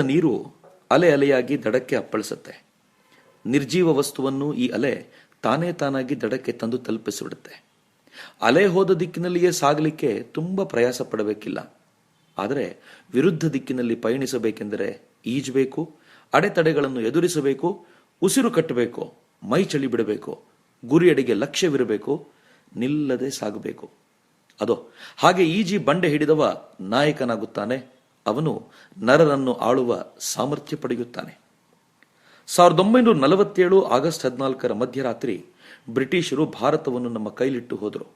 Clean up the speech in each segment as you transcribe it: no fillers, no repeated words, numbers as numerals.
ನೀರು ಅಲೆ ಅಲೆಯಾಗಿ ದಡಕ್ಕೆ ಅಪ್ಪಳಿಸುತ್ತೆ. ನಿರ್ಜೀವ ವಸ್ತುವನ್ನು ಈ ಅಲೆ ತಾನೇ ತಾನಾಗಿ ದಡಕ್ಕೆ ತಂದು ತಲುಪಿಸಿಬಿಡುತ್ತೆ. ಅಲೆ ಹೋದ ದಿಕ್ಕಿನಲ್ಲಿಯೇ ಸಾಗಲಿಕ್ಕೆ ತುಂಬಾ ಪ್ರಯಾಸ ಪಡಬೇಕಿಲ್ಲ. ಆದರೆ ವಿರುದ್ಧ ದಿಕ್ಕಿನಲ್ಲಿ ಪಯಣಿಸಬೇಕೆಂದರೆ ಈಜಬೇಕು, ಅಡೆತಡೆಗಳನ್ನು ಎದುರಿಸಬೇಕು, ಉಸಿರು ಕಟ್ಟಬೇಕು, ಮೈ ಚಳಿ ಬಿಡಬೇಕು, ಗುರಿಯಡೆಗೆ ಲಕ್ಷ್ಯವಿರಬೇಕು, ನಿಲ್ಲದೆ ಸಾಗಬೇಕು. ಅದೋ ಹಾಗೆ ಈಜಿ ಬಂಡೆ ಹಿಡಿದವ ನಾಯಕನಾಗುತ್ತಾನೆ. ಅವನು ನರರನ್ನು ಆಳುವ ಸಾಮರ್ಥ್ಯ ಪಡೆಯುತ್ತಾನೆ. 1947 ಆಗಸ್ಟ್ 14 ಮಧ್ಯರಾತ್ರಿ ಬ್ರಿಟಿಷರು ಭಾರತವನ್ನು ನಮ್ಮ ಕೈಲಿಟ್ಟು ಹೋದರು.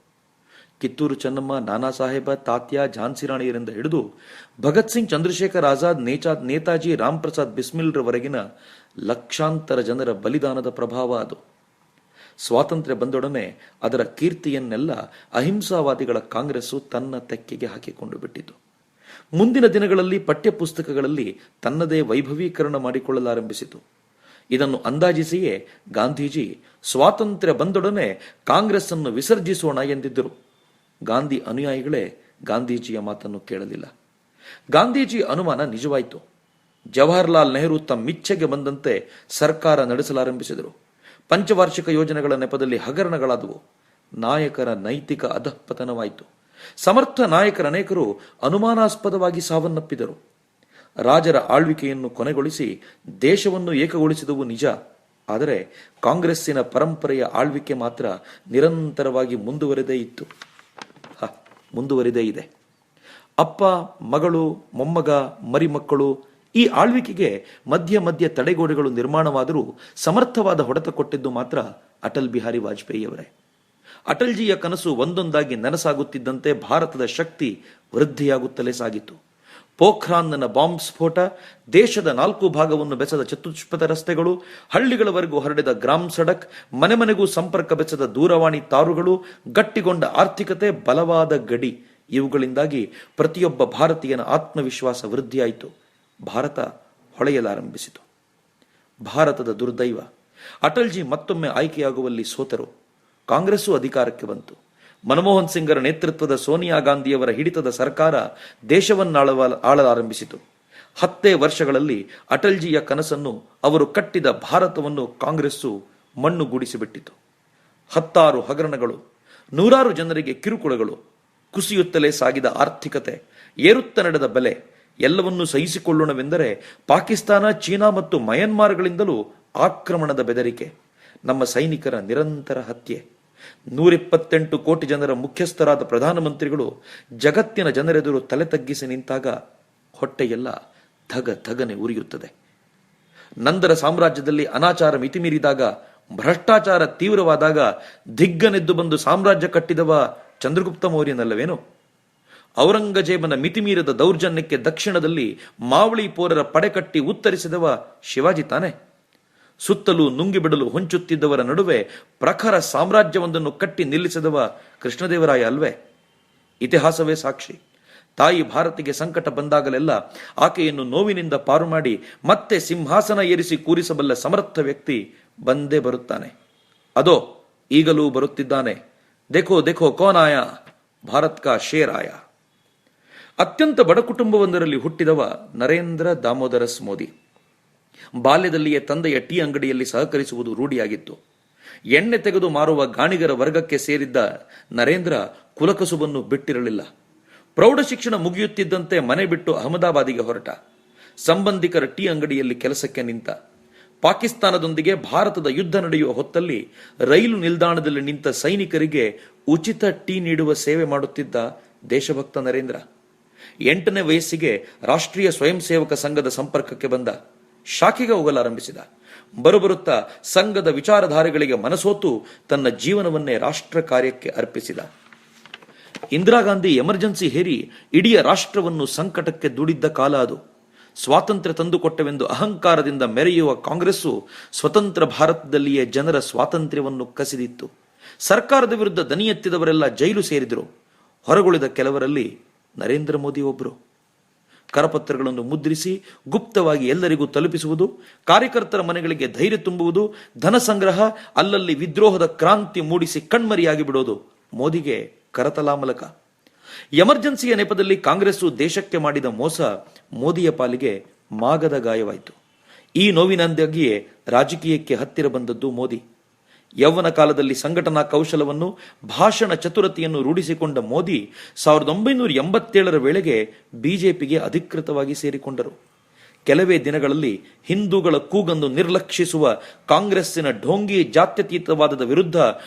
ಕಿತ್ತೂರು ಚೆನ್ನಮ್ಮ, ನಾನಾ ಸಾಹೇಬ, ತಾತ್ಯ, ಝಾನ್ಸಿ ರಾಣಿಯರಿಂದ ಹಿಡಿದು ಭಗತ್ ಸಿಂಗ್, ಚಂದ್ರಶೇಖರ್ ಆಜಾದ್, ನೇತಾಜಿ, ರಾಮ್ ಪ್ರಸಾದ್ ಬಿಸ್ಮಿಲ್ರವರೆಗಿನ ಲಕ್ಷಾಂತರ ಜನರ ಬಲಿದಾನದ ಪ್ರಭಾವ ಅದು. ಸ್ವಾತಂತ್ರ್ಯ ಬಂದೊಡನೆ ಅದರ ಕೀರ್ತಿಯನ್ನೆಲ್ಲ ಅಹಿಂಸಾವಾದಿಗಳ ಕಾಂಗ್ರೆಸ್ಸು ತನ್ನ ತೆಕ್ಕೆಗೆ ಹಾಕಿಕೊಂಡು ಬಿಟ್ಟಿತು. ಮುಂದಿನ ದಿನಗಳಲ್ಲಿ ಪಠ್ಯಪುಸ್ತಕಗಳಲ್ಲಿ ತನ್ನದೇ ವೈಭವೀಕರಣ ಮಾಡಿಕೊಳ್ಳಲಾರಂಭಿಸಿತು. ಇದನ್ನು ಅಂದಾಜಿಸಿಯೇ ಗಾಂಧೀಜಿ ಸ್ವಾತಂತ್ರ್ಯ ಬಂದೊಡನೆ ಕಾಂಗ್ರೆಸ್ ಅನ್ನು ವಿಸರ್ಜಿಸೋಣ ಎಂದಿದ್ದರು. ಗಾಂಧಿ ಅನುಯಾಯಿಗಳೇ ಗಾಂಧೀಜಿಯ ಮಾತನ್ನು ಕೇಳಲಿಲ್ಲ. ಗಾಂಧೀಜಿ ಅನುಮಾನ ನಿಜವಾಯಿತು. ಜವಾಹರ್ಲಾಲ್ ನೆಹರು ತಮ್ಮಿಚ್ಛೆಗೆ ಬಂದಂತೆ ಸರ್ಕಾರ ನಡೆಸಲಾರಂಭಿಸಿದರು. ಪಂಚವಾರ್ಷಿಕ ಯೋಜನೆಗಳ ನೆಪದಲ್ಲಿ ಹಗರಣಗಳಾದವು. ನಾಯಕರ ನೈತಿಕ ಅಧಃಪತನವಾಯಿತು. ಸಮರ್ಥ ನಾಯಕರ ಅನೇಕರು ಅನುಮಾನಾಸ್ಪದವಾಗಿ ಸಾವನ್ನಪ್ಪಿದರು. ರಾಜರ ಆಳ್ವಿಕೆಯನ್ನು ಕೊನೆಗೊಳಿಸಿ ದೇಶವನ್ನು ಏಕಗೊಳಿಸಿದವು ನಿಜ. ಆದರೆ ಕಾಂಗ್ರೆಸ್ಸಿನ ಪರಂಪರೆಯ ಆಳ್ವಿಕೆ ಮಾತ್ರ ನಿರಂತರವಾಗಿ ಮುಂದುವರೆದೇ ಇದೆ. ಅಪ್ಪ, ಮಗಳು, ಮೊಮ್ಮಗ, ಮರಿಮಕ್ಕಳು ಈ ಆಳ್ವಿಕೆಗೆ ಮಧ್ಯ ತಡೆಗೋಡೆಗಳು ನಿರ್ಮಾಣವಾದರೂ ಸಮರ್ಥವಾದ ಹೊಡೆತ ಕೊಟ್ಟಿದ್ದು ಮಾತ್ರ ಅಟಲ್ ಬಿಹಾರಿ ವಾಜಪೇಯಿಯವರೇ. ಅಟಲ್ಜಿಯ ಕನಸು ಒಂದೊಂದಾಗಿ ನನಸಾಗುತ್ತಿದ್ದಂತೆ ಭಾರತದ ಶಕ್ತಿ ವೃದ್ಧಿಯಾಗುತ್ತಲೇ ಸಾಗಿತು. ಪೋಖ್ರಾನ್ನ ಬಾಂಬ್ ಸ್ಫೋಟ, ದೇಶದ 4 ಭಾಗವನ್ನು ಬೆಸೆದ ಚತುಷ್ಪಥ ರಸ್ತೆಗಳು, ಹಳ್ಳಿಗಳವರೆಗೂ ಹರಡಿದ ಗ್ರಾಮ್ ಸಡಕ್, ಮನೆ ಮನೆಗೂ ಸಂಪರ್ಕ ಬೆಸೆದ ದೂರವಾಣಿ ತಾರುಗಳು, ಗಟ್ಟಿಗೊಂಡ ಆರ್ಥಿಕತೆ, ಬಲವಾದ ಗಡಿ, ಇವುಗಳಿಂದಾಗಿ ಪ್ರತಿಯೊಬ್ಬ ಭಾರತೀಯನ ಆತ್ಮವಿಶ್ವಾಸ ವೃದ್ಧಿಯಾಯಿತು. ಭಾರತ ಹೊಳೆಯಲಾರಂಭಿಸಿತು. ಭಾರತದ ದುರ್ದೈವ, ಅಟಲ್ಜಿ ಮತ್ತೊಮ್ಮೆ ಆಯ್ಕೆಯಾಗುವಲ್ಲಿ ಸೋತರು. ಕಾಂಗ್ರೆಸ್ಸು ಅಧಿಕಾರಕ್ಕೆ ಬಂತು. ಮನಮೋಹನ್ ಸಿಂಗರ ನೇತೃತ್ವದ ಸೋನಿಯಾ ಗಾಂಧಿಯವರ ಹಿಡಿತದ ಸರ್ಕಾರ ದೇಶವನ್ನಾಳಲಾರಂಭಿಸಿತು. 10 ವರ್ಷಗಳಲ್ಲಿ ಅಟಲ್ಜಿಯ ಕನಸನ್ನು, ಅವರು ಕಟ್ಟಿದ ಭಾರತವನ್ನು ಕಾಂಗ್ರೆಸ್ಸು ಮಣ್ಣುಗೂಡಿಸಿಬಿಟ್ಟಿತು. 10 ಹಗರಣಗಳು, 100 ಜನರಿಗೆ ಕಿರುಕುಳಗಳು, ಕುಸಿಯುತ್ತಲೇ ಸಾಗಿದ ಆರ್ಥಿಕತೆ, ಏರುತ್ತ ನಡೆದ ಬೆಲೆ, ಎಲ್ಲವನ್ನೂ ಸಹಿಸಿಕೊಳ್ಳೋಣವೆಂದರೆ ಪಾಕಿಸ್ತಾನ, ಚೀನಾ ಮತ್ತು ಮಯನ್ಮಾರ್ಗಳಿಂದಲೂ ಆಕ್ರಮಣದ ಬೆದರಿಕೆ, ನಮ್ಮ ಸೈನಿಕರ ನಿರಂತರ ಹತ್ಯೆ, 128 ಕೋಟಿ ಜನರ ಮುಖ್ಯಸ್ಥರಾದ ಪ್ರಧಾನಮಂತ್ರಿಗಳು ಜಗತ್ತಿನ ಜನರೆದುರು ತಲೆ ತಗ್ಗಿಸಿ ನಿಂತಾಗ ಹೊಟ್ಟೆಯೆಲ್ಲ ಧಗನೆ ಉರಿಯುತ್ತದೆ. ನಂದರ ಸಾಮ್ರಾಜ್ಯದಲ್ಲಿ ಅನಾಚಾರ ಮಿತಿಮೀರಿದಾಗ, ಭ್ರಷ್ಟಾಚಾರ ತೀವ್ರವಾದಾಗ ದಿಗ್ಗನೆದ್ದು ಬಂದು ಸಾಮ್ರಾಜ್ಯ ಕಟ್ಟಿದವ ಚಂದ್ರಗುಪ್ತ ಮೌರ್ಯನಲ್ಲವೇನು? ಔರಂಗಜೇಬನ ಮಿತಿಮೀರಿದ ದೌರ್ಜನ್ಯಕ್ಕೆ ದಕ್ಷಿಣದಲ್ಲಿ ಮಾವಳಿ ಪೋರರ ಪಡೆಕಟ್ಟಿ ಉತ್ತರಿಸಿದವ ಶಿವಾಜಿ ತಾನೆ? ಸುತ್ತಲೂ ನುಂಗಿಬಿಡಲು ಹೊಂಚುತ್ತಿದ್ದವರ ನಡುವೆ ಪ್ರಖರ ಸಾಮ್ರಾಜ್ಯವೊಂದನ್ನು ಕಟ್ಟಿ ನಿಲ್ಲಿಸಿದವ ಕೃಷ್ಣದೇವರಾಯ ಅಲ್ವೇ? ಇತಿಹಾಸವೇ ಸಾಕ್ಷಿ. ತಾಯಿ ಭಾರತಿಗೆ ಸಂಕಟ ಬಂದಾಗಲೆಲ್ಲ ಆಕೆಯನ್ನು ನೋವಿನಿಂದ ಪಾರು ಮಾಡಿ ಮತ್ತೆ ಸಿಂಹಾಸನ ಏರಿಸಿ ಕೂರಿಸಬಲ್ಲ ಸಮರ್ಥ ವ್ಯಕ್ತಿ ಬಂದೇ ಬರುತ್ತಾನೆ. ಅದೋ ಈಗಲೂ ಬರುತ್ತಿದ್ದಾನೆ. ದೇಖೋ ದೇಖೋ ಕೌನ್ ಆಯಾ, ಭಾರತ್ ಕಾ ಶೇರ್ ಆಯಾ. ಅತ್ಯಂತ ಬಡ ಕುಟುಂಬವೊಂದರಲ್ಲಿ ಹುಟ್ಟಿದವ ನರೇಂದ್ರ ದಾಮೋದರಸ್ ಮೋದಿ. ಬಾಲ್ಯದಲ್ಲಿಯೇ ತಂದೆಯ ಟೀ ಅಂಗಡಿಯಲ್ಲಿ ಸಹಕರಿಸುವುದು ರೂಢಿಯಾಗಿತ್ತು. ಎಣ್ಣೆ ತೆಗೆದು ಮಾರುವ ಗಾಣಿಗರ ವರ್ಗಕ್ಕೆ ಸೇರಿದ್ದ ನರೇಂದ್ರ ಕುಲಕಸುಬನ್ನು ಬಿಟ್ಟಿರಲಿಲ್ಲ. ಪ್ರೌಢ ಶಿಕ್ಷಣ ಮುಗಿಯುತ್ತಿದ್ದಂತೆ ಮನೆ ಬಿಟ್ಟು ಅಹಮದಾಬಾದಿಗೆ ಹೊರಟ. ಸಂಬಂಧಿಕರ ಟೀ ಅಂಗಡಿಯಲ್ಲಿ ಕೆಲಸಕ್ಕೆ ನಿಂತ. ಪಾಕಿಸ್ತಾನದೊಂದಿಗೆ ಭಾರತದ ಯುದ್ಧ ನಡೆಯುವ ಹೊತ್ತಲ್ಲಿ ರೈಲು ನಿಲ್ದಾಣದಲ್ಲಿ ನಿಂತ ಸೈನಿಕರಿಗೆ ಉಚಿತ ಟೀ ನೀಡುವ ಸೇವೆ ಮಾಡುತ್ತಿದ್ದ ದೇಶಭಕ್ತ ನರೇಂದ್ರ. 8ನೇ ವಯಸ್ಸಿಗೆ ರಾಷ್ಟ್ರೀಯ ಸ್ವಯಂ ಸೇವಕ ಸಂಘದ ಸಂಪರ್ಕಕ್ಕೆ ಬಂದ. ಶಾಖೆಗೆ ಹೋಗಲಾರಂಭಿಸಿದ. ಬರುಬರುತ್ತಾ ಸಂಘದ ವಿಚಾರಧಾರೆಗಳಿಗೆ ಮನಸೋತು ತನ್ನ ಜೀವನವನ್ನೇ ರಾಷ್ಟ್ರ ಕಾರ್ಯಕ್ಕೆ ಅರ್ಪಿಸಿದ. ಇಂದಿರಾ ಗಾಂಧಿ ಎಮರ್ಜೆನ್ಸಿ ಹೇರಿ ಇಡೀ ರಾಷ್ಟ್ರವನ್ನು ಸಂಕಟಕ್ಕೆ ದೂಡಿದ್ದ ಕಾಲ ಅದು. ಸ್ವಾತಂತ್ರ್ಯ ತಂದುಕೊಟ್ಟವೆಂದು ಅಹಂಕಾರದಿಂದ ಮೆರೆಯುವ ಕಾಂಗ್ರೆಸ್ಸು ಸ್ವತಂತ್ರ ಭಾರತದಲ್ಲಿಯೇ ಜನರ ಸ್ವಾತಂತ್ರ್ಯವನ್ನು ಕಸಿದಿತ್ತು. ಸರ್ಕಾರದ ವಿರುದ್ಧ ದನಿ ಎತ್ತಿದವರೆಲ್ಲ ಜೈಲು ಸೇರಿದರು. ಹೊರಗುಳಿದ ಕೆಲವರಲ್ಲಿ ನರೇಂದ್ರ ಮೋದಿ ಒಬ್ಬರು. ಕರಪತ್ರಗಳನ್ನು ಮುದ್ರಿಸಿ ಗುಪ್ತವಾಗಿ ಎಲ್ಲರಿಗೂ ತಲುಪಿಸುವುದು, ಕಾರ್ಯಕರ್ತರ ಮನೆಗಳಿಗೆ ಧೈರ್ಯ ತುಂಬುವುದು, ಧನ ಸಂಗ್ರಹ, ಅಲ್ಲಲ್ಲಿ ವಿದ್ರೋಹದ ಕ್ರಾಂತಿ ಮೂಡಿಸಿ ಕಣ್ಮರಿಯಾಗಿ ಬಿಡೋದು ಮೋದಿಗೆ ಕರತಲಾಮಲಕ. ಎಮರ್ಜೆನ್ಸಿಯ ನೆಪದಲ್ಲಿ ಕಾಂಗ್ರೆಸ್ಸು ದೇಶಕ್ಕೆ ಮಾಡಿದ ಮೋಸ ಮೋದಿಯ ಪಾಲಿಗೆ ಮಾಗದ ಗಾಯವಾಯಿತು. ಈ ನೋವಿನಿಂದಾಗಿಯೇ ರಾಜಕೀಯಕ್ಕೆ ಹತ್ತಿರ ಬಂದದ್ದು ಮೋದಿ. ಯೌವನ ಕಾಲದಲ್ಲಿ ಸಂಘಟನಾ ಕೌಶಲವನ್ನು, ಭಾಷಣ ಚತುರತೆಯನ್ನು ರೂಢಿಸಿಕೊಂಡ ಮೋದಿ 1987ರ ವೇಳೆಗೆ ಬಿಜೆಪಿಗೆ ಅಧಿಕೃತವಾಗಿ ಸೇರಿಕೊಂಡರು. ಕೆಲವೇ ದಿನಗಳಲ್ಲಿ ಹಿಂದೂಗಳ ಕೂಗನ್ನು ನಿರ್ಲಕ್ಷಿಸುವ ಕಾಂಗ್ರೆಸ್ಸಿನ ಢೋಂಗಿ ಜಾತ್ಯತೀತವಾದದ ವಿರುದ್ಧ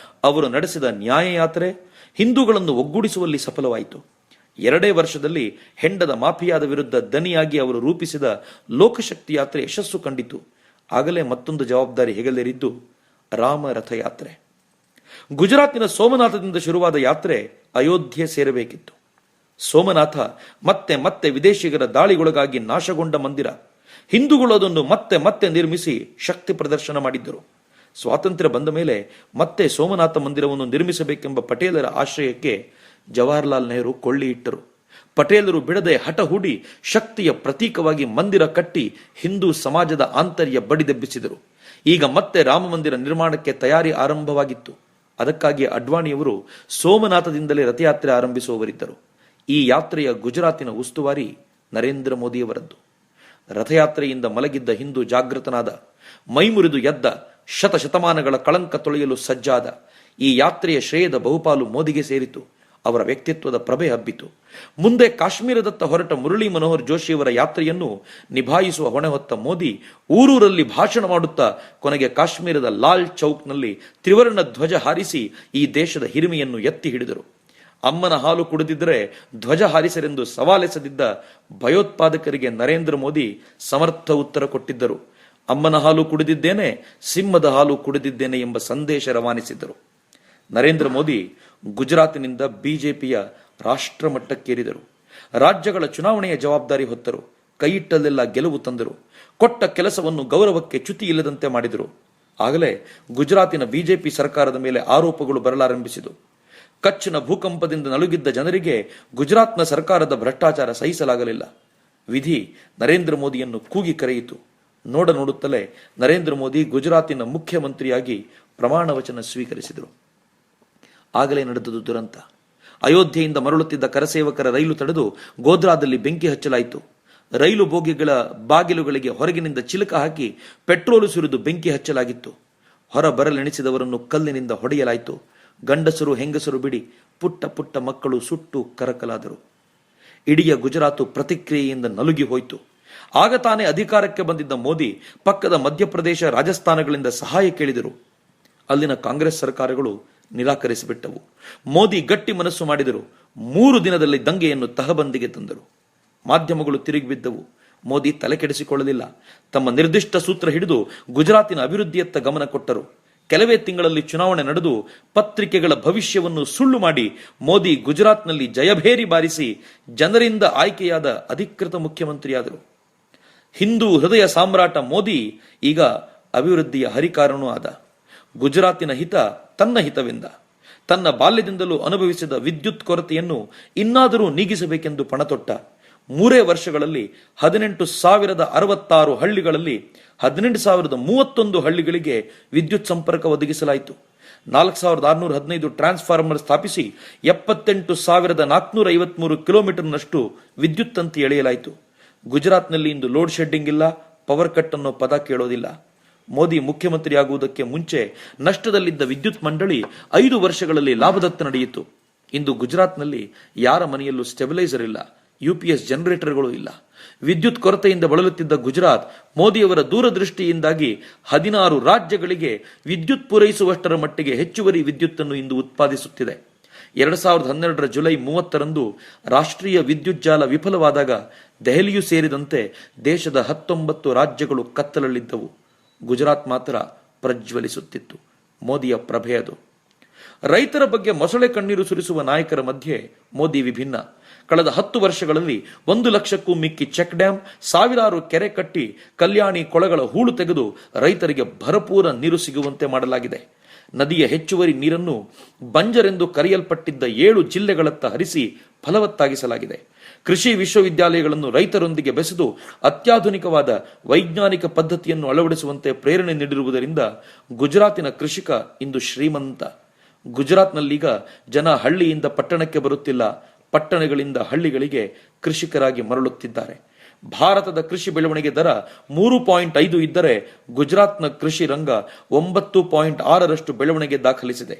ಅವರು ನಡೆಸಿದ ನ್ಯಾಯಯಾತ್ರೆ ಹಿಂದೂಗಳನ್ನು ಒಗ್ಗೂಡಿಸುವಲ್ಲಿ ಸಫಲವಾಯಿತು. 2 ವರ್ಷದಲ್ಲಿ ಹೆಂಡದ ಮಾಫಿಯಾದ ವಿರುದ್ಧ ದನಿಯಾಗಿ ಅವರು ರೂಪಿಸಿದ ಲೋಕಶಕ್ತಿ ಯಾತ್ರೆ ಯಶಸ್ಸು ಕಂಡಿತು. ಆಗಲೇ ಮತ್ತೊಂದು ಜವಾಬ್ದಾರಿ ಹೆಗಲೇರಿದ್ದು ರಾಮ ರಥಯಾತ್ರೆ. ಗುಜರಾತಿನ ಸೋಮನಾಥದಿಂದ ಶುರುವಾದ ಯಾತ್ರೆ ಅಯೋಧ್ಯೆ ಸೇರಬೇಕಿತ್ತು. ಸೋಮನಾಥ ಮತ್ತೆ ಮತ್ತೆ ವಿದೇಶಿಗರ ದಾಳಿಗೊಳಗಾಗಿ ನಾಶಗೊಂಡ ಮಂದಿರ. ಹಿಂದೂಗಳು ಅದನ್ನು ಮತ್ತೆ ಮತ್ತೆ ನಿರ್ಮಿಸಿ ಶಕ್ತಿ ಪ್ರದರ್ಶನ ಮಾಡಿದ್ದರು. ಸ್ವಾತಂತ್ರ್ಯ ಬಂದ ಮೇಲೆ ಮತ್ತೆ ಸೋಮನಾಥ ಮಂದಿರವನ್ನು ನಿರ್ಮಿಸಬೇಕೆಂಬ ಪಟೇಲರ ಆಶ್ರಯಕ್ಕೆ ಜವಾಹರ್ಲಾಲ್ ನೆಹರು ಕೊಳ್ಳಿ ಇಟ್ಟರು. ಪಟೇಲರು ಬಿಡದೆ ಹಠ ಹೂಡಿ ಶಕ್ತಿಯ ಪ್ರತೀಕವಾಗಿ ಮಂದಿರ ಕಟ್ಟಿ ಹಿಂದೂ ಸಮಾಜದ ಆಂತರ್ಯ ಬಡಿದೆಬ್ಬಿಸಿದರು. ಈಗ ಮತ್ತೆ ರಾಮ ಮಂದಿರ ನಿರ್ಮಾಣಕ್ಕೆ ತಯಾರಿ ಆರಂಭವಾಗಿತ್ತು. ಅದಕ್ಕಾಗಿ ಅಡ್ವಾಣಿಯವರು ಸೋಮನಾಥದಿಂದಲೇ ರಥಯಾತ್ರೆ ಆರಂಭಿಸುವವರಿದ್ದರು. ಈ ಯಾತ್ರೆಯ ಗುಜರಾತಿನ ಉಸ್ತುವಾರಿ ನರೇಂದ್ರ ಮೋದಿಯವರದ್ದು. ರಥಯಾತ್ರೆಯಿಂದ ಮಲಗಿದ್ದ ಹಿಂದೂ ಜಾಗೃತನಾದ, ಮೈಮುರಿದು ಎದ್ದ, ಶತಶತಮಾನಗಳ ಕಳಂಕ ತೊಳೆಯಲು ಸಜ್ಜಾದ. ಈ ಯಾತ್ರೆಯ ಶ್ರೇಯದ ಬಹುಪಾಲು ಮೋದಿಗೆ ಸೇರಿತು. ಅವರ ವ್ಯಕ್ತಿತ್ವದ ಪ್ರಭೆ ಹಬ್ಬಿತು. ಮುಂದೆ ಕಾಶ್ಮೀರದತ್ತ ಹೊರಟ ಮುರಳಿ ಮನೋಹರ್ ಜೋಶಿಯವರ ಯಾತ್ರೆಯನ್ನು ನಿಭಾಯಿಸುವ ಹೊಣೆ ಹೊತ್ತ ಮೋದಿ ಊರೂರಲ್ಲಿ ಭಾಷಣ ಮಾಡುತ್ತಾ ಕೊನೆಗೆ ಕಾಶ್ಮೀರದ ಲಾಲ್ ಚೌಕ್ನಲ್ಲಿ ತ್ರಿವರ್ಣ ಧ್ವಜ ಹಾರಿಸಿ ಈ ದೇಶದ ಹಿರಿಮೆಯನ್ನು ಎತ್ತಿ ಹಿಡಿದರು. ಅಮ್ಮನ ಹಾಲು ಕುಡಿದಿದ್ದರೆ ಧ್ವಜ ಹಾರಿಸರೆಂದು ಸವಾಲೆಸೆದಿದ್ದ ಭಯೋತ್ಪಾದಕರಿಗೆ ನರೇಂದ್ರ ಮೋದಿ ಸಮರ್ಥ ಉತ್ತರ ಕೊಟ್ಟಿದ್ದರು. ಅಮ್ಮನ ಹಾಲು ಕುಡಿದಿದ್ದೇನೆ, ಸಿಂಹದ ಹಾಲು ಕುಡಿದಿದ್ದೇನೆ ಎಂಬ ಸಂದೇಶ ರವಾನಿಸಿದ್ದರು. ನರೇಂದ್ರ ಮೋದಿ ಗುಜರಾತಿನಿಂದ ಬಿಜೆಪಿಯ ರಾಷ್ಟ್ರ ಮಟ್ಟಕ್ಕೇರಿದರು. ರಾಜ್ಯಗಳ ಚುನಾವಣೆಯ ಜವಾಬ್ದಾರಿ ಹೊತ್ತರು. ಕೈಯಿಟ್ಟಲ್ಲೆಲ್ಲ ಗೆಲುವು ತಂದರು. ಕೊಟ್ಟ ಕೆಲಸವನ್ನು ಗೌರವಕ್ಕೆ ಚ್ಯುತಿ ಇಲ್ಲದಂತೆ ಮಾಡಿದರು. ಆಗಲೇ ಗುಜರಾತಿನ ಬಿಜೆಪಿ ಸರ್ಕಾರದ ಮೇಲೆ ಆರೋಪಗಳು ಬರಲಾರಂಭಿಸಿದವು. ಕಚ್ನ ಭೂಕಂಪದಿಂದ ನಲುಗಿದ್ದ ಜನರಿಗೆ ಗುಜರಾತ್ನ ಸರ್ಕಾರದ ಭ್ರಷ್ಟಾಚಾರ ಸಹಿಸಲಾಗಲಿಲ್ಲ. ವಿಧಿ ನರೇಂದ್ರ ಮೋದಿಯನ್ನು ಕೂಗಿ ಕರೆಯಿತು. ನೋಡುತ್ತಲೇ ನರೇಂದ್ರ ಮೋದಿ ಗುಜರಾತಿನ ಮುಖ್ಯಮಂತ್ರಿಯಾಗಿ ಪ್ರಮಾಣ ವಚನ ಸ್ವೀಕರಿಸಿದರು. ಆಗಲೇ ನಡೆದುದು ದುರಂತ. ಅಯೋಧ್ಯೆಯಿಂದ ಮರಳುತ್ತಿದ್ದ ಕರಸೇವಕರ ರೈಲು ತಡೆದು ಗೋಧ್ರಾದಲ್ಲಿ ಬೆಂಕಿ ಹಚ್ಚಲಾಯಿತು. ರೈಲು ಬೋಗಿಗಳ ಬಾಗಿಲುಗಳಿಗೆ ಹೊರಗಿನಿಂದ ಚಿಲಕ ಹಾಕಿ ಪೆಟ್ರೋಲು ಸುರಿದು ಬೆಂಕಿ ಹಚ್ಚಲಾಗಿತ್ತು. ಹೊರ ಬರಲೆಣಿಸಿದವರನ್ನು ಕಲ್ಲಿನಿಂದ ಹೊಡೆಯಲಾಯಿತು. ಗಂಡಸರು ಹೆಂಗಸರು ಬಿಡಿ ಪುಟ್ಟ ಪುಟ್ಟ ಮಕ್ಕಳು ಸುಟ್ಟು ಕರಕಲಾದರು. ಇಡೀ ಗುಜರಾತು ಪ್ರತಿಕ್ರಿಯೆಯಿಂದ ನಲುಗಿ ಹೋಯಿತು. ಆಗ ತಾನೇ ಅಧಿಕಾರಕ್ಕೆ ಬಂದಿದ್ದ ಮೋದಿ ಪಕ್ಕದ ಮಧ್ಯಪ್ರದೇಶ, ರಾಜಸ್ಥಾನಗಳಿಂದ ಸಹಾಯ ಕೇಳಿದರು. ಅಲ್ಲಿನ ಕಾಂಗ್ರೆಸ್ ಸರ್ಕಾರಗಳು ನಿರಾಕರಿಸಿಬಿಟ್ಟವು. ಮೋದಿ ಗಟ್ಟಿ ಮನಸ್ಸು ಮಾಡಿದರು. 3 ದಿನದಲ್ಲಿ ದಂಗೆಯನ್ನು ತಹಬಂದಿಗೆ ತಂದರು. ಮಾಧ್ಯಮಗಳು ತಿರುಗಿಬಿದ್ದವು. ಮೋದಿ ತಲೆ ಕೆಡಿಸಿಕೊಳ್ಳಲಿಲ್ಲ. ತಮ್ಮ ನಿರ್ದಿಷ್ಟ ಸೂತ್ರ ಹಿಡಿದು ಗುಜರಾತಿನ ಅಭಿವೃದ್ಧಿಯತ್ತ ಗಮನ ಕೊಟ್ಟರು. ಕೆಲವೇ ತಿಂಗಳಲ್ಲಿ ಚುನಾವಣೆ ನಡೆದು ಪತ್ರಿಕೆಗಳ ಭವಿಷ್ಯವನ್ನು ಸುಳ್ಳು ಮಾಡಿ ಮೋದಿ ಗುಜರಾತ್ನಲ್ಲಿ ಜಯಭೇರಿ ಬಾರಿಸಿ ಜನರಿಂದ ಆಯ್ಕೆಯಾದ ಅಧಿಕೃತ ಮುಖ್ಯಮಂತ್ರಿಯಾದರು. ಹಿಂದೂ ಹೃದಯ ಸಾಮ್ರಾಟ ಮೋದಿ ಈಗ ಅಭಿವೃದ್ಧಿಯ ಹರಿಕಾರನೂ ಆದ. ಗುಜರಾತಿನ ಹಿತ ತನ್ನ ಹಿತವೆಂದ. ತನ್ನ ಬಾಲ್ಯದಿಂದಲೂ ಅನುಭವಿಸಿದ ವಿದ್ಯುತ್ ಕೊರತೆಯನ್ನು ಇನ್ನಾದರೂ ನೀಗಿಸಬೇಕೆಂದು ಪಣತೊಟ್ಟ. 3 ವರ್ಷಗಳಲ್ಲಿ 18,066 ಹಳ್ಳಿಗಳಲ್ಲಿ 18,031 ಹಳ್ಳಿಗಳಿಗೆ ವಿದ್ಯುತ್ ಸಂಪರ್ಕ ಒದಗಿಸಲಾಯಿತು. 4,615 ಟ್ರಾನ್ಸ್ಫಾರ್ಮರ್ ಸ್ಥಾಪಿಸಿ 78,453 ಕಿಲೋಮೀಟರ್ನಷ್ಟು ವಿದ್ಯುತ್ ತಂತಿ ಎಳೆಯಲಾಯಿತು. ಗುಜರಾತ್ನಲ್ಲಿ ಇಂದು ಲೋಡ್ ಶೆಡ್ಡಿಂಗ್ ಇಲ್ಲ, ಪವರ್ ಕಟ್ ಅನ್ನೋ ಪದ ಕೇಳೋದಿಲ್ಲ. ಮೋದಿ ಮುಖ್ಯಮಂತ್ರಿಯಾಗುವುದಕ್ಕೆ ಮುಂಚೆ ನಷ್ಟದಲ್ಲಿದ್ದ ವಿದ್ಯುತ್ ಮಂಡಳಿ 5 ವರ್ಷಗಳಲ್ಲಿ ಲಾಭದತ್ತ ನಡೆಯಿತು. ಇಂದು ಗುಜರಾತ್ನಲ್ಲಿ ಯಾರ ಮನೆಯಲ್ಲೂ ಸ್ಟೆಬಿಲೈಸರ್ ಇಲ್ಲ, UPS ಜನರೇಟರ್ಗಳು ಇಲ್ಲ. ವಿದ್ಯುತ್ ಕೊರತೆಯಿಂದ ಬಳಲುತ್ತಿದ್ದ ಗುಜರಾತ್ ಮೋದಿಯವರ ದೂರದೃಷ್ಟಿಯಿಂದಾಗಿ 16 ರಾಜ್ಯಗಳಿಗೆ ವಿದ್ಯುತ್ ಪೂರೈಸುವಷ್ಟರ ಮಟ್ಟಿಗೆ ಹೆಚ್ಚುವರಿ ವಿದ್ಯುತ್ತನ್ನು ಇಂದು ಉತ್ಪಾದಿಸುತ್ತಿದೆ. 2012ರ ಜುಲೈ 30ರಂದು ರಾಷ್ಟ್ರೀಯ ವಿದ್ಯುತ್ ಜಾಲ ವಿಫಲವಾದಾಗ ದೆಹಲಿಯೂ ಸೇರಿದಂತೆ ದೇಶದ 19 ರಾಜ್ಯಗಳು ಕತ್ತಲಲ್ಲಿದ್ದವು. ಗುಜರಾತ್ ಮಾತ್ರ ಪ್ರಜ್ವಲಿಸುತ್ತಿತ್ತು. ಮೋದಿಯ ಪ್ರಭೆ ಅದು. ರೈತರ ಬಗ್ಗೆ ಮೊಸಳೆ ಕಣ್ಣೀರು ಸುರಿಸುವ ನಾಯಕರ ಮಧ್ಯೆ ಮೋದಿ ವಿಭಿನ್ನ. ಕಳೆದ 10 ವರ್ಷಗಳಲ್ಲಿ 1 ಲಕ್ಷಕ್ಕೂ ಮಿಕ್ಕಿ ಚೆಕ್ ಡ್ಯಾಂ, ಸಾವಿರಾರು ಕೆರೆ ಕಟ್ಟಿ ಕಲ್ಯಾಣಿ ಕೊಳಗಳ ಹೂಳು ತೆಗೆದು ರೈತರಿಗೆ ಭರಪೂರ ನೀರು ಸಿಗುವಂತೆ ಮಾಡಲಾಗಿದೆ. ನದಿಯ ಹೆಚ್ಚುವರಿ ನೀರನ್ನು ಬಂಜರೆಂದು ಕರೆಯಲ್ಪಟ್ಟಿದ್ದ 7 ಜಿಲ್ಲೆಗಳತ್ತ ಹರಿಸಿ ಫಲವತ್ತಾಗಿಸಲಾಗಿದೆ. ಕೃಷಿ ವಿಶ್ವವಿದ್ಯಾಲಯಗಳನ್ನು ರೈತರೊಂದಿಗೆ ಬೆಸೆದು ಅತ್ಯಾಧುನಿಕವಾದ ವೈಜ್ಞಾನಿಕ ಪದ್ಧತಿಯನ್ನು ಅಳವಡಿಸುವಂತೆ ಪ್ರೇರಣೆ ನೀಡಿರುವುದರಿಂದ ಗುಜರಾತಿನ ಕೃಷಿಕ ಇಂದು ಶ್ರೀಮಂತ. ಗುಜರಾತ್ನಲ್ಲೀಗ ಜನ ಹಳ್ಳಿಯಿಂದ ಪಟ್ಟಣಕ್ಕೆ ಬರುತ್ತಿಲ್ಲ, ಪಟ್ಟಣಗಳಿಂದ ಹಳ್ಳಿಗಳಿಗೆ ಕೃಷಿಕರಾಗಿ ಮರಳುತ್ತಿದ್ದಾರೆ. ಭಾರತದ ಕೃಷಿ ಬೆಳವಣಿಗೆ ದರ 3.5 ಇದ್ದರೆ ಗುಜರಾತ್ನ ಕೃಷಿ ರಂಗ 9.6ರಷ್ಟು ಬೆಳವಣಿಗೆ ದಾಖಲಿಸಿದೆ.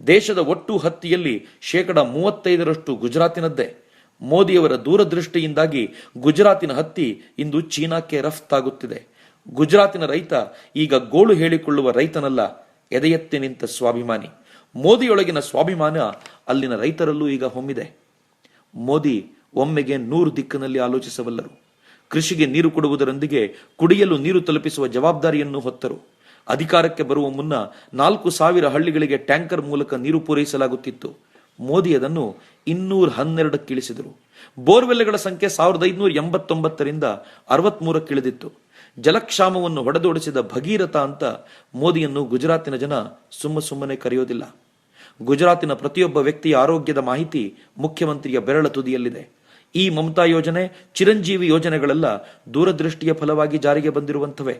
ದೇಶದ ಒಟ್ಟು ಹತ್ತಿಯಲ್ಲಿ 35% ಗುಜರಾತಿನದ್ದೇ. ಮೋದಿಯವರ ದೂರದೃಷ್ಟಿಯಿಂದಾಗಿ ಗುಜರಾತಿನ ಹತ್ತಿ ಇಂದು ಚೀನಾಕ್ಕೆ ರಫ್ತಾಗುತ್ತಿದೆ. ಗುಜರಾತಿನ ರೈತ ಈಗ ಗೋಳು ಹೇಳಿಕೊಳ್ಳುವ ರೈತನಲ್ಲ, ಎದೆ ಎತ್ತಿ ನಿಂತ ಸ್ವಾಭಿಮಾನಿ. ಮೋದಿಯೊಳಗಿನ ಸ್ವಾಭಿಮಾನ ಅಲ್ಲಿನ ರೈತರಲ್ಲೂ ಈಗ ಹೊಮ್ಮಿದೆ. ಮೋದಿ ಒಮ್ಮೆಗೆ 100 ದಿಕ್ಕಿನಲ್ಲಿ ಆಲೋಚಿಸಬಲ್ಲರು. ಕೃಷಿಗೆ ನೀರು ಕೊಡುವುದರೊಂದಿಗೆ ಕುಡಿಯಲು ನೀರು ತಲುಪಿಸುವ ಜವಾಬ್ದಾರಿಯನ್ನು ಹೊತ್ತರು. ಅಧಿಕಾರಕ್ಕೆ ಬರುವ ಮುನ್ನ 4,000 ಹಳ್ಳಿಗಳಿಗೆ ಟ್ಯಾಂಕರ್ ಮೂಲಕ ನೀರು ಪೂರೈಸಲಾಗುತ್ತಿತ್ತು. ಮೋದಿ ಅದನ್ನು 212ಕ್ಕೆ ಇಳಿಸಿದರು. ಬೋರ್ವೆಲ್ಗಳ ಸಂಖ್ಯೆ 1589ರಿಂದ 63ಕ್ಕೆ ಇಳಿದಿತ್ತು. ಜಲಕ್ಷಾಮವನ್ನು ಹೊಡೆದೋಡಿಸಿದ ಭಗೀರಥ ಅಂತ ಮೋದಿಯನ್ನು ಗುಜರಾತಿನ ಜನ ಸುಮ್ಮನೆ ಕರೆಯೋದಿಲ್ಲ. ಗುಜರಾತಿನ ಪ್ರತಿಯೊಬ್ಬ ವ್ಯಕ್ತಿಯ ಆರೋಗ್ಯದ ಮಾಹಿತಿ ಮುಖ್ಯಮಂತ್ರಿಯ ಬೆರಳ ತುದಿಯಲ್ಲಿದೆ. ಈ ಮಮತಾ ಯೋಜನೆ, ಚಿರಂಜೀವಿ ಯೋಜನೆಗಳೆಲ್ಲ ದೂರದೃಷ್ಟಿಯ ಫಲವಾಗಿ ಜಾರಿಗೆ ಬಂದಿರುವಂಥವೇ.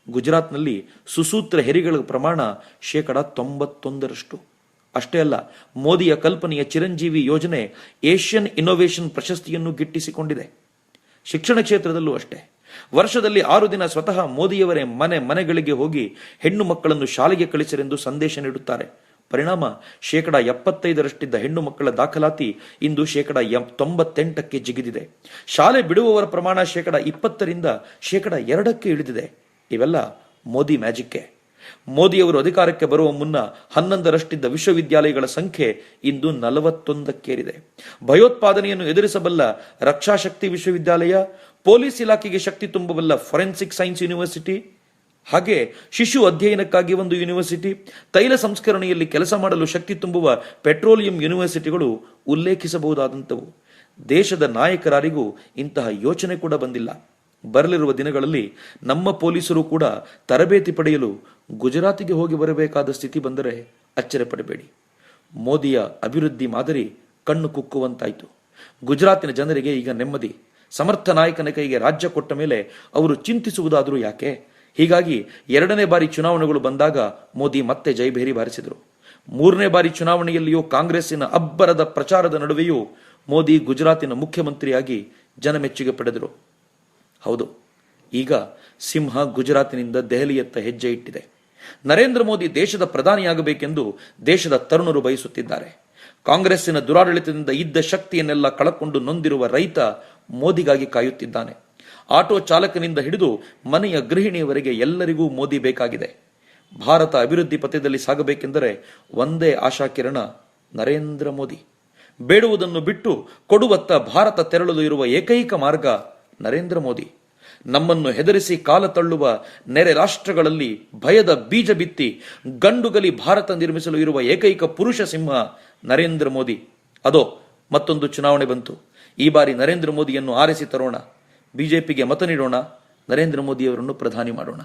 ಗುಜರಾತ್ನಲ್ಲಿ ಸುಸೂತ್ರ ಹೆರಿಗೆಗಳ ಪ್ರಮಾಣ 91%. ಅಷ್ಟೇ ಅಲ್ಲ, ಮೋದಿಯ ಕಲ್ಪನೆಯ ಚಿರಂಜೀವಿ ಯೋಜನೆ ಏಷ್ಯನ್ ಇನ್ನೋವೇಷನ್ ಪ್ರಶಸ್ತಿಯನ್ನು ಗಿಟ್ಟಿಸಿಕೊಂಡಿದೆ. ಶಿಕ್ಷಣ ಕ್ಷೇತ್ರದಲ್ಲೂ ಅಷ್ಟೇ. ವರ್ಷದಲ್ಲಿ 6 ದಿನ ಸ್ವತಃ ಮೋದಿಯವರೇ ಮನೆಗಳಿಗೆ ಹೋಗಿ ಹೆಣ್ಣು ಮಕ್ಕಳನ್ನು ಶಾಲೆಗೆ ಕಳಿಸಿರೆಂದು ಸಂದೇಶ ನೀಡುತ್ತಾರೆ. ಪರಿಣಾಮ 75%ರಷ್ಟಿದ್ದ ಹೆಣ್ಣು ಮಕ್ಕಳ ದಾಖಲಾತಿ ಇಂದು 98%ಕ್ಕೆ ಜಿಗಿದಿದೆ. ಶಾಲೆ ಬಿಡುವವರ ಪ್ರಮಾಣ 20%ರಿಂದ 2%ಕ್ಕೆ ಇಳಿದಿದೆ. ಇವೆಲ್ಲ ಮೋದಿ ಮ್ಯಾಜಿಕ್ಕೆ. ಮೋದಿಯವರು ಅಧಿಕಾರಕ್ಕೆ ಬರುವ ಮುನ್ನ 11ರಷ್ಟಿದ್ದ ವಿಶ್ವವಿದ್ಯಾಲಯಗಳ ಸಂಖ್ಯೆ ಇಂದು 41ಕ್ಕೇರಿದೆ. ಭಯೋತ್ಪಾದನೆಯನ್ನು ಎದುರಿಸಬಲ್ಲ ರಕ್ಷಾ ಶಕ್ತಿ ವಿಶ್ವವಿದ್ಯಾಲಯ, ಪೊಲೀಸ್ ಇಲಾಖೆಗೆ ಶಕ್ತಿ ತುಂಬಬಲ್ಲ ಫೊರೆನ್ಸಿಕ್ ಸೈನ್ಸ್ ಯೂನಿವರ್ಸಿಟಿ, ಹಾಗೆ ಶಿಶು ಅಧ್ಯಯನಕ್ಕಾಗಿ ಒಂದು ಯೂನಿವರ್ಸಿಟಿ, ತೈಲ ಸಂಸ್ಕರಣೆಯಲ್ಲಿ ಕೆಲಸ ಮಾಡಲು ಶಕ್ತಿ ತುಂಬುವ ಪೆಟ್ರೋಲಿಯಂ ಯೂನಿವರ್ಸಿಟಿಗಳು ಉಲ್ಲೇಖಿಸಬಹುದಾದಂಥವು. ದೇಶದ ನಾಯಕರಾರಿಗೂ ಇಂತಹ ಯೋಚನೆ ಕೂಡ ಬಂದಿಲ್ಲ. ಬರಲಿರುವ ದಿನಗಳಲ್ಲಿ ನಮ್ಮ ಪೊಲೀಸರು ಕೂಡ ತರಬೇತಿ ಪಡೆಯಲು ಗುಜರಾತಿಗೆ ಹೋಗಿ ಬರಬೇಕಾದ ಸ್ಥಿತಿ ಬಂದರೆ ಅಚ್ಚರಿಪಡಬೇಡಿ. ಮೋದಿಯ ಅಭಿವೃದ್ಧಿ ಮಾದರಿ ಕಣ್ಣು ಕುಕ್ಕುವಂತಾಯಿತು. ಗುಜರಾತಿನ ಜನರಿಗೆ ಈಗ ನೆಮ್ಮದಿ. ಸಮರ್ಥ ನಾಯಕನ ಕೈಗೆ ರಾಜ್ಯ ಕೊಟ್ಟ ಮೇಲೆ ಅವರು ಚಿಂತಿಸುವುದಾದರೂ ಯಾಕೆ? ಹೀಗಾಗಿ 2ನೇ ಬಾರಿ ಚುನಾವಣೆಗಳು ಬಂದಾಗ ಮೋದಿ ಮತ್ತೆ ಜೈಭೇರಿ ಬಾರಿಸಿದರು. 3ನೇ ಬಾರಿ ಚುನಾವಣೆಯಲ್ಲಿಯೂ ಕಾಂಗ್ರೆಸ್ಸಿನ ಅಬ್ಬರದ ಪ್ರಚಾರದ ನಡುವೆಯೂ ಮೋದಿ ಗುಜರಾತಿನ ಮುಖ್ಯಮಂತ್ರಿಯಾಗಿ ಜನಮೆಚ್ಚುಗೆ ಪಡೆದರು. ಹೌದು, ಈಗ ಸಿಂಹ ಗುಜರಾತಿನಿಂದ ದೆಹಲಿಯತ್ತ ಹೆಜ್ಜೆ ಇಟ್ಟಿದೆ. ನರೇಂದ್ರ ಮೋದಿ ದೇಶದ ಪ್ರಧಾನಿಯಾಗಬೇಕೆಂದು ದೇಶದ ತರುಣರು ಬಯಸುತ್ತಿದ್ದಾರೆ. ಕಾಂಗ್ರೆಸ್ಸಿನ ದುರಾಡಳಿತದಿಂದ ಇದ್ದ ಶಕ್ತಿಯನ್ನೆಲ್ಲ ಕಳಕೊಂಡು ನೊಂದಿರುವ ರೈತ ಮೋದಿಗಾಗಿ ಕಾಯುತ್ತಿದ್ದಾನೆ. ಆಟೋ ಚಾಲಕನಿಂದ ಹಿಡಿದು ಮನೆಯ ಗೃಹಿಣಿಯವರೆಗೆ ಎಲ್ಲರಿಗೂ ಮೋದಿ ಬೇಕಾಗಿದೆ. ಭಾರತ ಅಭಿವೃದ್ಧಿ ಪಥದಲ್ಲಿ ಸಾಗಬೇಕೆಂದರೆ ಒಂದೇ ಆಶಾಕಿರಣ, ನರೇಂದ್ರ ಮೋದಿ. ಬೇಡುವುದನ್ನು ಬಿಟ್ಟು ಕೊಡುವತ್ತ ಭಾರತ ತೆರಳಲು ಇರುವ ಏಕೈಕ ಮಾರ್ಗ ನರೇಂದ್ರ ಮೋದಿ. ನಮ್ಮನ್ನು ಹೆದರಿಸಿ ಕಾಲ ತಳ್ಳುವ ನೆರೆ ರಾಷ್ಟ್ರಗಳಲ್ಲಿ ಭಯದ ಬೀಜ ಬಿತ್ತಿ ಗಂಡುಗಲಿ ಭಾರತ ನಿರ್ಮಿಸಲು ಇರುವ ಏಕೈಕ ಪುರುಷ ಸಿಂಹ ನರೇಂದ್ರ ಮೋದಿ. ಅದೋ ಮತ್ತೊಂದು ಚುನಾವಣೆ ಬಂತು. ಈ ಬಾರಿ ನರೇಂದ್ರ ಮೋದಿಯನ್ನು ಆರಿಸಿ ತರೋಣ. ಬಿಜೆಪಿಗೆ ಮತ ನೀಡೋಣ. ನರೇಂದ್ರ ಮೋದಿಯವರನ್ನು ಪ್ರಧಾನಿ ಮಾಡೋಣ.